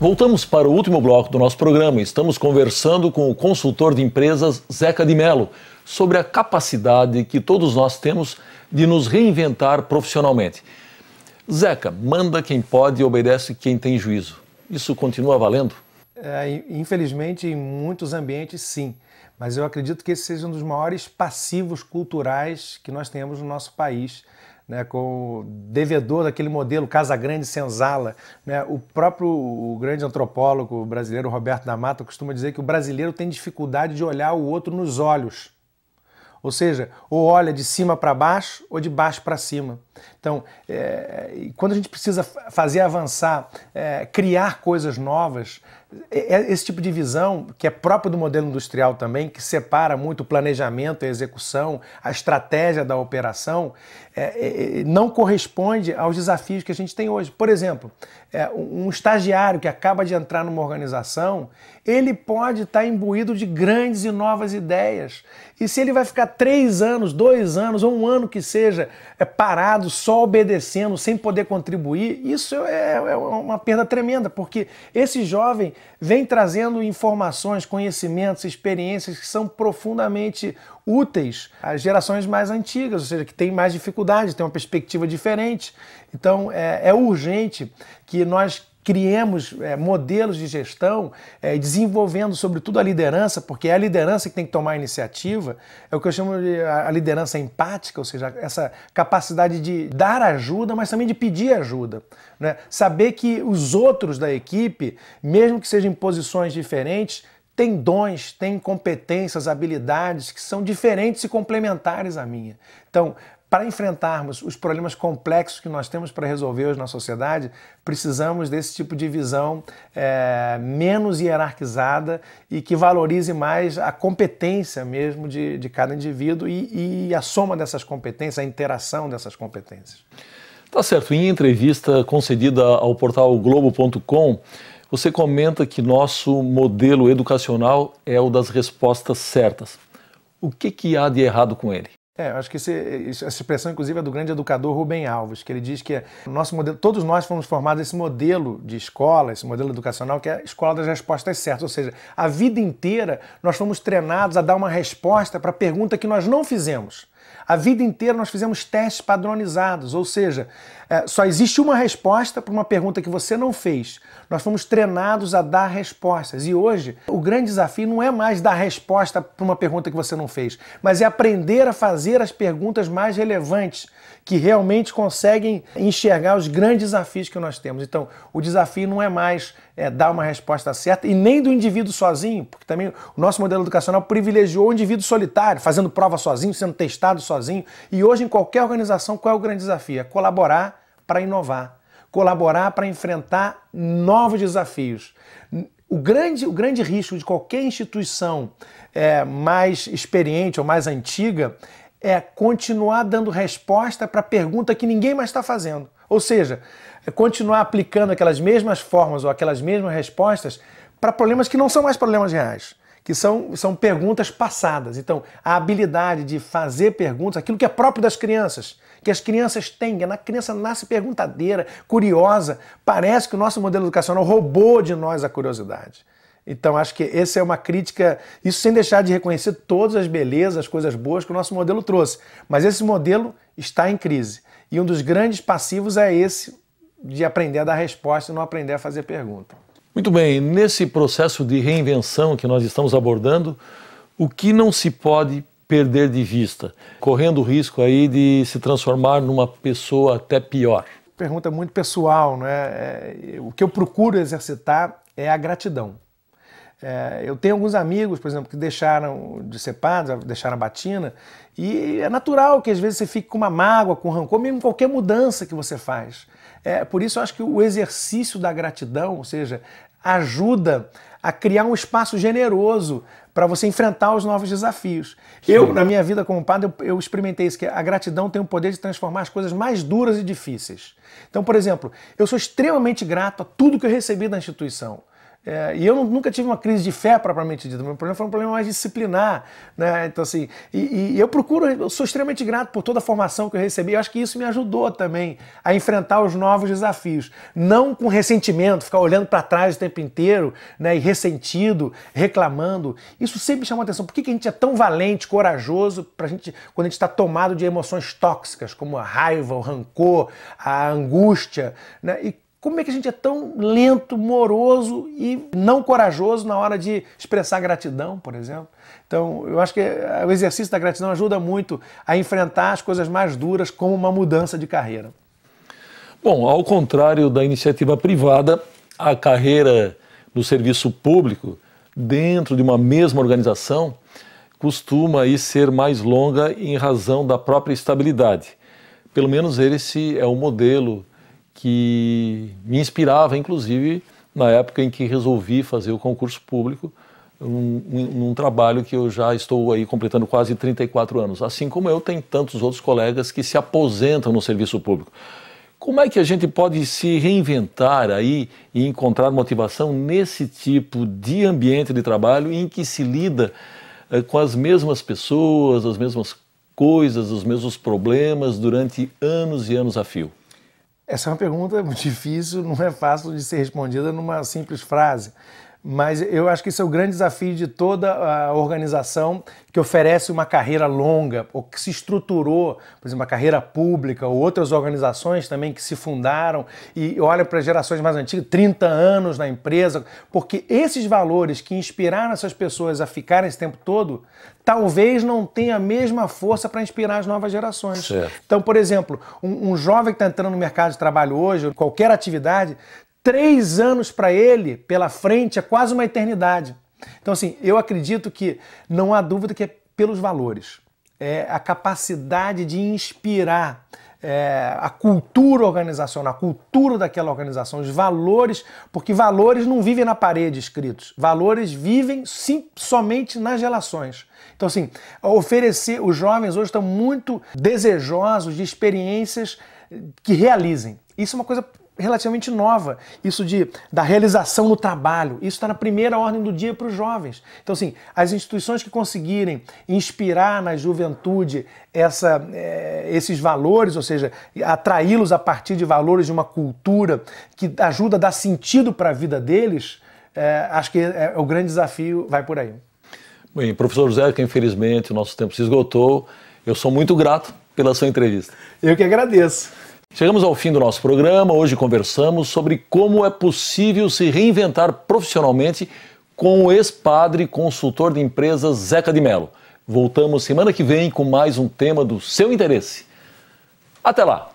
Voltamos para o último bloco do nosso programa. Estamos conversando com o consultor de empresas Zeca de Mello sobre a capacidade que todos nós temos de nos reinventar profissionalmente. Zeca, manda quem pode e obedece quem tem juízo. Isso continua valendo? Infelizmente, em muitos ambientes, sim. Mas eu acredito que esse seja um dos maiores passivos culturais que nós temos no nosso país, né, com o devedor daquele modelo Casagrande-Senzala, né, o grande antropólogo brasileiro Roberto da Mata costuma dizer que o brasileiro tem dificuldade de olhar o outro nos olhos. Ou seja, ou olha de cima para baixo ou de baixo para cima. Então, quando a gente precisa fazer avançar, criar coisas novas, esse tipo de visão, que é próprio do modelo industrial também, que separa muito o planejamento, a execução, a estratégia da operação, não corresponde aos desafios que a gente tem hoje. Por exemplo, um estagiário que acaba de entrar numa organização, ele pode estar imbuído de grandes e novas ideias. E se ele vai ficar 3 anos, 2 anos ou 1 ano que seja parado, só obedecendo, sem poder contribuir, isso é uma perda tremenda, porque esse jovem vem trazendo informações, conhecimentos, experiências que são profundamente úteis às gerações mais antigas, ou seja, que têm mais dificuldade, têm uma perspectiva diferente. Então, é urgente que nós criemos modelos de gestão, desenvolvendo sobretudo a liderança, porque é a liderança que tem que tomar a iniciativa, é o que eu chamo de a liderança empática, ou seja, essa capacidade de dar ajuda, mas também de pedir ajuda, né? Saber que os outros da equipe, mesmo que sejam em posições diferentes, têm dons, têm competências, habilidades que são diferentes e complementares à minha. Então, para enfrentarmos os problemas complexos que nós temos para resolver hoje na sociedade, precisamos desse tipo de visão menos hierarquizada e que valorize mais a competência mesmo de cada indivíduo e a soma dessas competências, a interação dessas competências. Tá certo. Em entrevista concedida ao portal Globo.com, você comenta que nosso modelo educacional é o das respostas certas. O que há de errado com ele? Eu acho que essa expressão, inclusive, é do grande educador Rubem Alves, que ele diz que o nosso modelo, todos nós fomos formados nesse modelo de escola, esse modelo educacional, que é a escola das respostas certas. Ou seja, a vida inteira nós fomos treinados a dar uma resposta para a pergunta que nós não fizemos. A vida inteira nós fizemos testes padronizados, ou seja, só existe uma resposta para uma pergunta que você não fez. Nós fomos treinados a dar respostas. E hoje, o grande desafio não é mais dar resposta para uma pergunta que você não fez, mas é aprender a fazer as perguntas mais relevantes, que realmente conseguem enxergar os grandes desafios que nós temos. Então, o desafio não é mais dar uma resposta certa e nem do indivíduo sozinho, porque também o nosso modelo educacional privilegiou o indivíduo solitário, fazendo prova sozinho, sendo testado sozinho. E hoje, em qualquer organização, qual é o grande desafio? É colaborar para inovar, colaborar para enfrentar novos desafios. O grande risco de qualquer instituição mais experiente ou mais antiga é continuar dando resposta para a pergunta que ninguém mais está fazendo. Ou seja, continuar aplicando aquelas mesmas formas ou aquelas mesmas respostas para problemas que não são mais problemas reais, que são perguntas passadas. Então, a habilidade de fazer perguntas, aquilo que é próprio das crianças, que as crianças têm, a criança nasce perguntadeira, curiosa, parece que o nosso modelo educacional roubou de nós a curiosidade. Então, acho que essa é uma crítica, isso sem deixar de reconhecer todas as belezas, as coisas boas que o nosso modelo trouxe. Mas esse modelo está em crise. E um dos grandes passivos é esse de aprender a dar resposta e não aprender a fazer pergunta. Muito bem, nesse processo de reinvenção que nós estamos abordando, o que não se pode perder de vista, correndo o risco aí de se transformar numa pessoa até pior? Pergunta muito pessoal, né? O que eu procuro exercitar é a gratidão. Eu tenho alguns amigos, por exemplo, que deixaram de ser padres, deixaram a batina, e é natural que às vezes você fique com uma mágoa, com rancor, mesmo qualquer mudança que você faz. Por isso eu acho que o exercício da gratidão, ou seja, ajuda a criar um espaço generoso para você enfrentar os novos desafios. Eu, na minha vida como padre, eu experimentei isso, que a gratidão tem o poder de transformar as coisas mais duras e difíceis. Então, por exemplo, eu sou extremamente grato a tudo que eu recebi da instituição. E eu nunca tive uma crise de fé propriamente dita. Meu problema foi um problema mais disciplinar, né? Então, assim, eu sou extremamente grato por toda a formação que eu recebi. Eu acho que isso me ajudou também a enfrentar os novos desafios. Não com ressentimento, ficar olhando para trás o tempo inteiro, né? E ressentido, reclamando. Isso sempre me chamou a atenção. Por que a gente é tão valente, corajoso, quando a gente está tomado de emoções tóxicas, como a raiva, o rancor, a angústia, né? E como é que a gente é tão lento, moroso e não corajoso na hora de expressar gratidão, por exemplo? Então, eu acho que o exercício da gratidão ajuda muito a enfrentar as coisas mais duras, como uma mudança de carreira. Bom, ao contrário da iniciativa privada, a carreira no serviço público, dentro de uma mesma organização, costuma aí ser mais longa em razão da própria estabilidade. Pelo menos esse é o modelo que me inspirava, inclusive, na época em que resolvi fazer o concurso público, num trabalho que eu já estou aí completando quase 34 anos. Assim como eu, tem tantos outros colegas que se aposentam no serviço público. Como é que a gente pode se reinventar aí e encontrar motivação nesse tipo de ambiente de trabalho em que se lida com as mesmas pessoas, as mesmas coisas, os mesmos problemas durante anos e anos a fio? Essa é uma pergunta muito difícil, não é fácil de ser respondida numa simples frase. Mas eu acho que esse é o grande desafio de toda a organização que oferece uma carreira longa, ou que se estruturou, por exemplo, uma carreira pública, ou outras organizações também que se fundaram e olham para gerações mais antigas, 30 anos na empresa, porque esses valores que inspiraram essas pessoas a ficarem esse tempo todo, talvez não tenham a mesma força para inspirar as novas gerações. Certo. Então, por exemplo, um jovem que está entrando no mercado de trabalho hoje, qualquer atividade, 3 anos para ele, pela frente, é quase uma eternidade. Então, assim, eu acredito que não há dúvida que é pelos valores. É a capacidade de inspirar a cultura organizacional, a cultura daquela organização, os valores, porque valores não vivem na parede escritos, valores vivem somente nas relações. Então, assim, oferecer, os jovens hoje estão muito desejosos de experiências que realizem. Isso é uma coisa relativamente nova, isso da realização no trabalho, isso está na primeira ordem do dia para os jovens. Então, assim, as instituições que conseguirem inspirar na juventude esses valores, ou seja, atraí-los a partir de valores de uma cultura que ajuda a dar sentido para a vida deles, acho que o grande desafio vai por aí. Bem, professor Zeca, infelizmente o nosso tempo se esgotou. Eu sou muito grato pela sua entrevista. Eu que agradeço. Chegamos ao fim do nosso programa. Hoje conversamos sobre como é possível se reinventar profissionalmente com o ex-padre consultor de empresas Zeca de Mello. Voltamos semana que vem com mais um tema do seu interesse. Até lá!